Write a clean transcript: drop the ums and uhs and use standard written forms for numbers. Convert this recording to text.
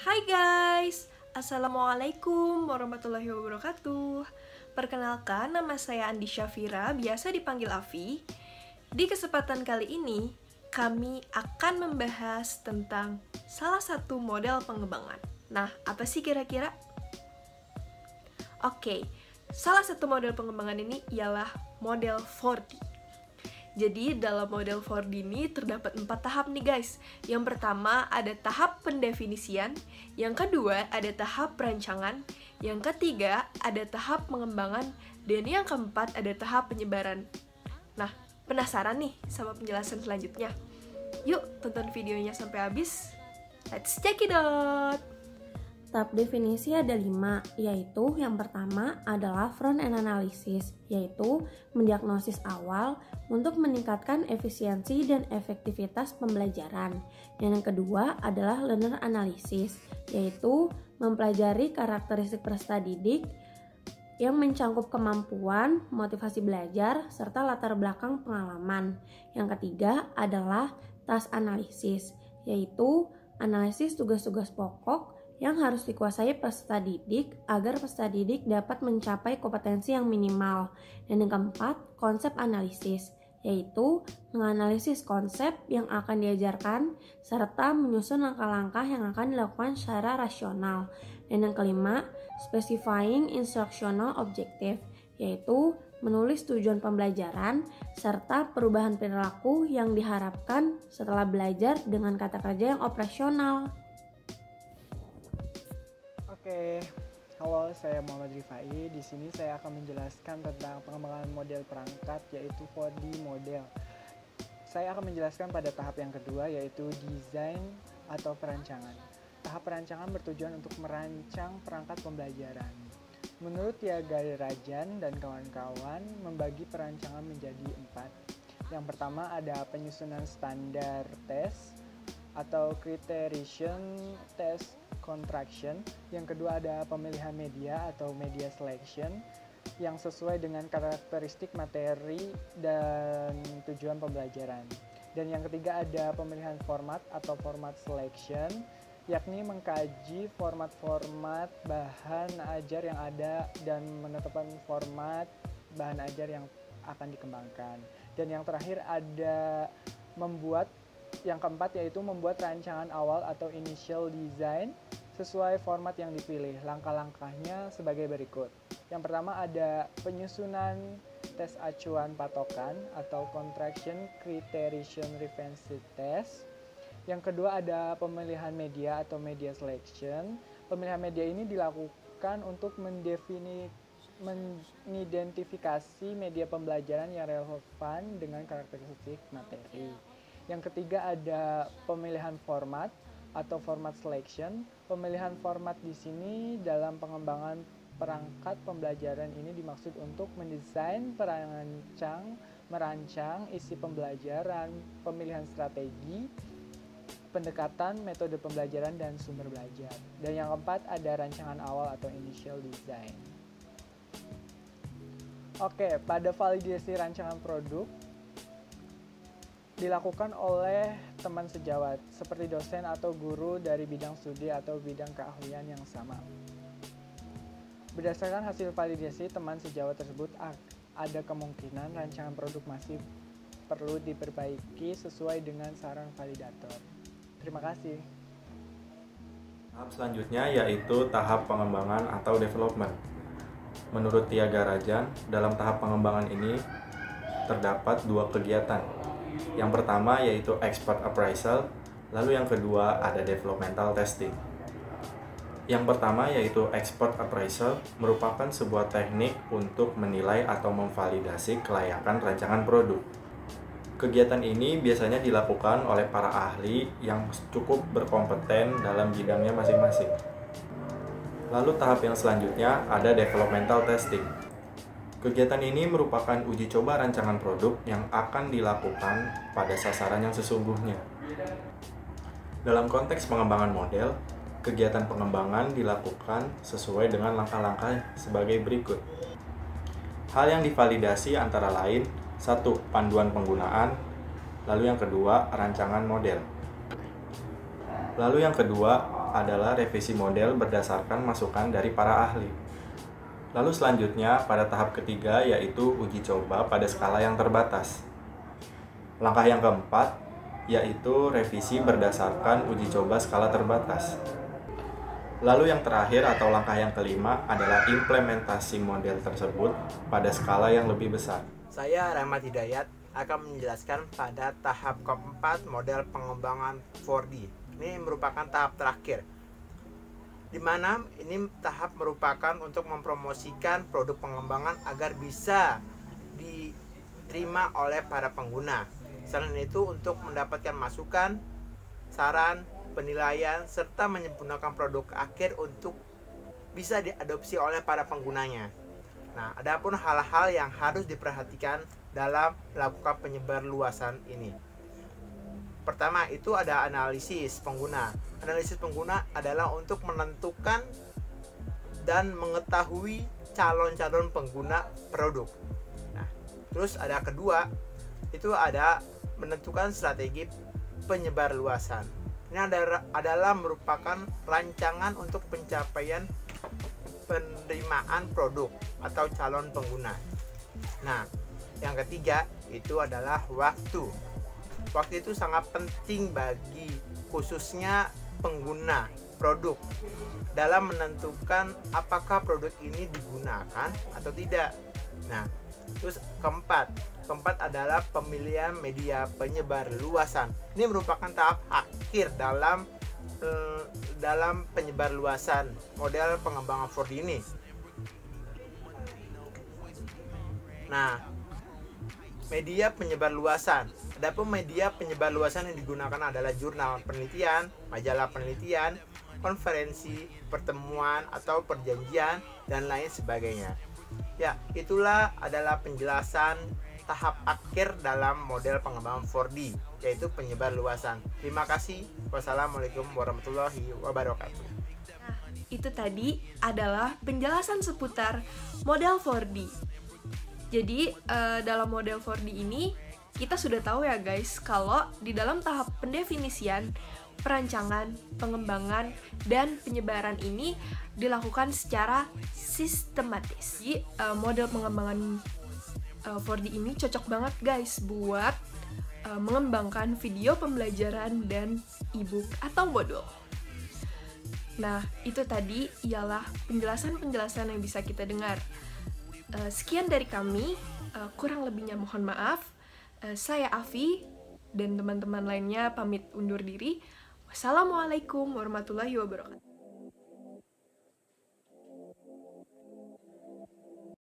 Hai guys, Assalamualaikum warahmatullahi wabarakatuh. Perkenalkan, nama saya Andi Syafira, biasa dipanggil Afi. Di kesempatan kali ini, kami akan membahas tentang salah satu model pengembangan. Nah, apa sih kira-kira? Oke, salah satu model pengembangan ini ialah model 4D. Jadi dalam model 4D ini terdapat 4 tahap nih guys. Yang pertama ada tahap pendefinisian, yang kedua ada tahap perancangan, yang ketiga ada tahap pengembangan, dan yang keempat ada tahap penyebaran. Nah, penasaran nih sama penjelasan selanjutnya? Yuk tonton videonya sampai habis. Let's check it out! Tahap definisi ada 5, yaitu yang pertama adalah front-end analysis, yaitu mendiagnosis awal untuk meningkatkan efisiensi dan efektivitas pembelajaran. Dan yang kedua adalah learner analysis, yaitu mempelajari karakteristik peserta didik yang mencangkup kemampuan, motivasi belajar, serta latar belakang pengalaman. Yang ketiga adalah task analysis, yaitu analisis tugas-tugas pokok yang harus dikuasai peserta didik agar peserta didik dapat mencapai kompetensi yang minimal. Dan yang keempat, konsep analisis, yaitu menganalisis konsep yang akan diajarkan serta menyusun langkah-langkah yang akan dilakukan secara rasional. Dan yang kelima, specifying instructional objective, yaitu menulis tujuan pembelajaran serta perubahan perilaku yang diharapkan setelah belajar dengan kata kerja yang operasional. Oke, halo, saya Muhammad Rifai. Di sini saya akan menjelaskan tentang pengembangan model perangkat, yaitu 4D model. Saya akan menjelaskan pada tahap yang kedua, yaitu desain atau perancangan. Tahap perancangan bertujuan untuk merancang perangkat pembelajaran. Menurut Tiaga Rajan dan kawan-kawan, membagi perancangan menjadi 4. Yang pertama ada penyusunan standar tes atau criterion test contraction. Yang kedua ada pemilihan media atau media selection yang sesuai dengan karakteristik materi dan tujuan pembelajaran. Dan yang ketiga ada pemilihan format atau format selection, yakni mengkaji format-format bahan ajar yang ada dan menetapkan format bahan ajar yang akan dikembangkan. Dan yang terakhir ada yang keempat yaitu membuat rancangan awal atau initial design sesuai format yang dipilih. Langkah-langkahnya sebagai berikut. Yang pertama ada penyusunan tes acuan patokan atau contraction criterion reference test. Yang kedua ada pemilihan media atau media selection. Pemilihan media ini dilakukan untuk mengidentifikasi media pembelajaran yang relevan dengan karakteristik materi. Yang ketiga ada pemilihan format atau format selection. Pemilihan format di sini dalam pengembangan perangkat pembelajaran ini dimaksud untuk mendesain, merancang isi pembelajaran, pemilihan strategi, pendekatan, metode pembelajaran, dan sumber belajar. Dan yang keempat ada rancangan awal atau initial design. Oke, pada validasi rancangan produk dilakukan oleh teman sejawat, seperti dosen atau guru dari bidang studi atau bidang keahlian yang sama. Berdasarkan hasil validasi teman sejawat tersebut, ada kemungkinan rancangan produk masih perlu diperbaiki sesuai dengan saran validator. Terima kasih. Tahap selanjutnya yaitu tahap pengembangan atau development. Menurut Tiaga Rajan, dalam tahap pengembangan ini terdapat 2 kegiatan. Yang pertama yaitu expert appraisal, lalu yang kedua ada developmental testing. Yang pertama yaitu expert appraisal merupakan sebuah teknik untuk menilai atau memvalidasi kelayakan rancangan produk. Kegiatan ini biasanya dilakukan oleh para ahli yang cukup berkompeten dalam bidangnya masing-masing. Lalu tahap yang selanjutnya ada developmental testing. Kegiatan ini merupakan uji coba rancangan produk yang akan dilakukan pada sasaran yang sesungguhnya. Dalam konteks pengembangan model, kegiatan pengembangan dilakukan sesuai dengan langkah-langkah sebagai berikut. Hal yang divalidasi antara lain 1. Panduan penggunaan, lalu yang kedua rancangan model. Lalu yang kedua adalah revisi model berdasarkan masukan dari para ahli. Lalu selanjutnya pada tahap ketiga yaitu uji coba pada skala yang terbatas. Langkah yang keempat yaitu revisi berdasarkan uji coba skala terbatas. Lalu yang terakhir atau langkah yang kelima adalah implementasi model tersebut pada skala yang lebih besar. Saya Rahmat Hidayat akan menjelaskan pada tahap keempat model pengembangan 4D. Ini merupakan tahap terakhir, di mana ini tahap merupakan untuk mempromosikan produk pengembangan agar bisa diterima oleh para pengguna. Selain itu untuk mendapatkan masukan, saran, penilaian, serta menyempurnakan produk akhir untuk bisa diadopsi oleh para penggunanya. Nah, adapun hal-hal yang harus diperhatikan dalam melakukan penyebarluasan ini. Pertama, itu ada analisis pengguna. Analisis pengguna adalah untuk menentukan dan mengetahui calon-calon pengguna produk. Nah, terus ada kedua, itu ada menentukan strategi penyebarluasan. Ini adalah merupakan rancangan untuk pencapaian penerimaan produk atau calon pengguna. Nah, yang ketiga itu adalah waktu. Waktu itu sangat penting bagi khususnya pengguna produk dalam menentukan apakah produk ini digunakan atau tidak. Nah, terus keempat adalah pemilihan media penyebar luasan. Ini merupakan tahap akhir dalam penyebar luasan model pengembangan 4D ini. Nah, media penyebar luasan. Adapun media penyebar luasan yang digunakan adalah jurnal penelitian, majalah penelitian, konferensi, pertemuan atau perjanjian dan lain sebagainya. Ya, itulah adalah penjelasan tahap akhir dalam model pengembangan 4D, yaitu penyebar luasan. Terima kasih. Wassalamualaikum warahmatullahi wabarakatuh. Nah, itu tadi adalah penjelasan seputar model 4D. Jadi, dalam model 4D ini, kita sudah tahu ya guys, kalau di dalam tahap pendefinisian, perancangan, pengembangan, dan penyebaran ini dilakukan secara sistematis. Jadi, model pengembangan 4D ini cocok banget guys buat mengembangkan video pembelajaran dan e-book atau modul. Nah, itu tadi ialah penjelasan-penjelasan yang bisa kita dengar. Sekian dari kami, kurang lebihnya mohon maaf. Saya Afi dan teman-teman lainnya pamit undur diri. Wassalamualaikum warahmatullahi wabarakatuh.